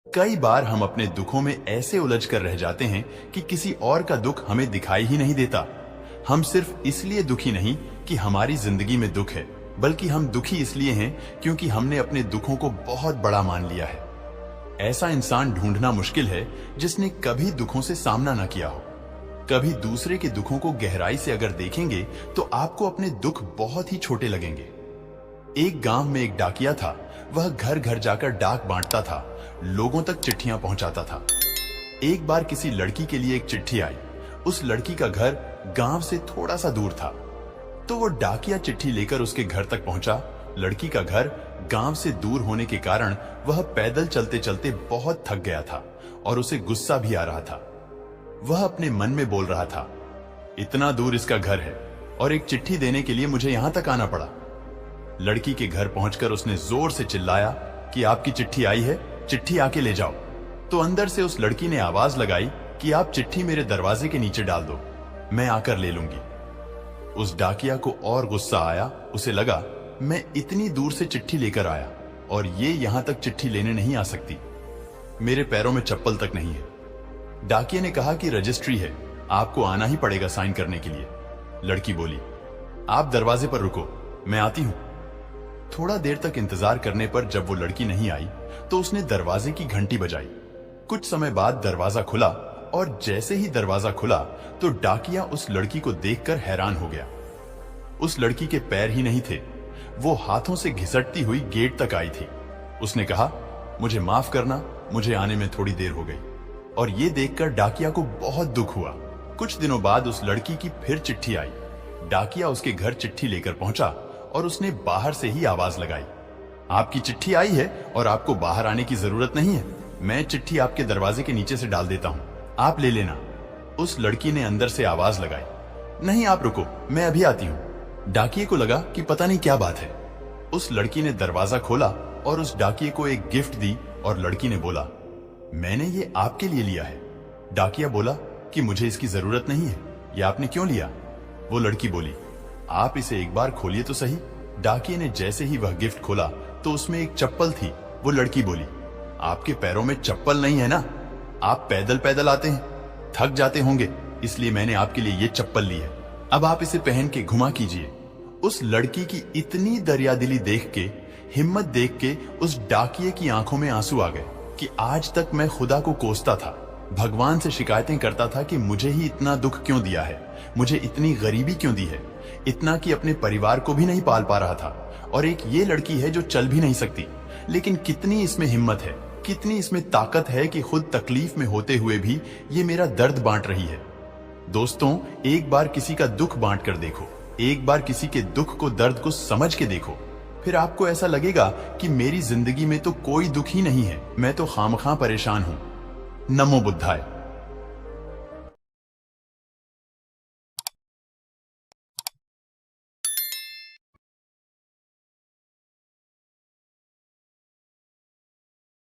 कई बार हम अपने दुखों में ऐसे उलझ कर रह जाते हैं कि किसी और का दुख हमें दिखाई ही नहीं देता। हम सिर्फ इसलिए दुखी नहीं कि हमारी जिंदगी में दुख है, बल्कि हम दुखी इसलिए हैं क्योंकि हमने अपने दुखों को बहुत बड़ा मान लिया है। ऐसा इंसान ढूंढना मुश्किल है जिसने कभी दुखों से सामना न किया हो। कभी दूसरे के दुखों को गहराई से अगर देखेंगे तो आपको अपने दुख बहुत ही छोटे लगेंगे। एक गांव में एक डाकिया था। वह घर घर जाकर डाक बांटता था, लोगों तक चिट्ठियां पहुंचाता था। एक बार किसी लड़की के लिए एक चिट्ठी आई। उस लड़की का घर गांव से थोड़ा सा दूर था, तो वो डाकिया चिट्ठी लेकर उसके घर तक पहुंचा। लड़की का घर गांव से दूर होने के कारण वह पैदल चलते चलते बहुत थक गया था और उसे गुस्सा भी आ रहा था। वह अपने मन में बोल रहा था, इतना दूर इसका घर है और एक चिट्ठी देने के लिए मुझे यहां तक आना पड़ा। लड़की के घर पहुंचकर उसने जोर से चिल्लाया कि आपकी चिट्ठी आई है, चिट्ठी आके ले जाओ। तो अंदर से उस लड़की ने आवाज लगाई कि आप चिट्ठी मेरे दरवाजे के नीचे डाल दो, मैं आकर ले लूंगी। उस डाकिया को और गुस्सा आया। उसे लगा, मैं इतनी दूर से चिट्ठी लेकर आया और ये यहां तक चिट्ठी लेने नहीं आ सकती, मेरे पैरों में चप्पल तक नहीं है। डाकिया ने कहा कि रजिस्ट्री है, आपको आना ही पड़ेगा साइन करने के लिए। लड़की बोली, आप दरवाजे पर रुको, मैं आती हूं। थोड़ा देर तक इंतजार करने पर जब वो लड़की नहीं आई तो उसने दरवाजे की घंटी बजाई। कुछ समय बाद दरवाजा खुला और जैसे ही दरवाजा खुला तो डाकिया उस लड़की को देखकर हैरान हो गया। उस लड़की के पैर ही नहीं थे, वो हाथों से घिसटती हुई गेट तक आई थी। उसने कहा, मुझे माफ करना, मुझे आने में थोड़ी देर हो गई। और ये देखकर डाकिया को बहुत दुख हुआ। कुछ दिनों बाद उस लड़की की फिर चिट्ठी आई। डाकिया उसके घर चिट्ठी लेकर पहुंचा और उसने बाहर से ही आवाज लगाई, आपकी चिट्ठी आई है और आपको बाहर आने की जरूरत नहीं है, मैं चिट्ठी आपके दरवाजे के नीचे से डाल देता हूं, आप ले लेना। उस लड़की ने अंदर से आवाज लगाई, नहीं आप रुको, मैं अभी आती हूं। डाकिये को लगा कि पता नहीं क्या बात है। उस लड़की ने दरवाजा खोला और उस डाकिये को एक गिफ्ट दी और लड़की ने बोला, मैंने ये आपके लिए लिया है। डाकिया बोला कि मुझे इसकी जरूरत नहीं है, ये आपने क्यों लिया? वो लड़की बोली, आप इसे एक बार खोलिए तो सही। डाकिये ने जैसे ही वह गिफ्ट खोला तो उसमें एक चप्पल थी। वो लड़की बोली, आपके पैरों में चप्पल नहीं है ना, आप पैदल पैदल आते हैं, थक जाते होंगे, इसलिए मैंने आपके लिए ये चप्पल ली है, अब आप इसे पहन के घुमा कीजिए। उस लड़की की इतनी दरियादिली देख के, हिम्मत देख के उस डाकिये की आंखों में आंसू आ गए कि आज तक मैं खुदा को कोसता था, भगवान से शिकायतें करता था कि मुझे ही इतना दुख क्यों दिया है, मुझे इतनी गरीबी क्यों दी है, इतना कि अपने परिवार को भी नहीं पाल पा रहा था। और एक ये लड़की है जो चल भी नहीं सकती, लेकिन कितनी इसमें हिम्मत है, कितनी इसमें ताकत है कि खुद तकलीफ में होते हुए भी ये मेरा दर्द बांट रही है। दोस्तों, एक बार किसी का दुख बांट कर देखो, एक बार किसी के दुख को, दर्द को समझ के देखो, फिर आपको ऐसा लगेगा कि मेरी जिंदगी में तो कोई दुख ही नहीं है, मैं तो खामखा परेशान हूं। नमो बुद्धाय।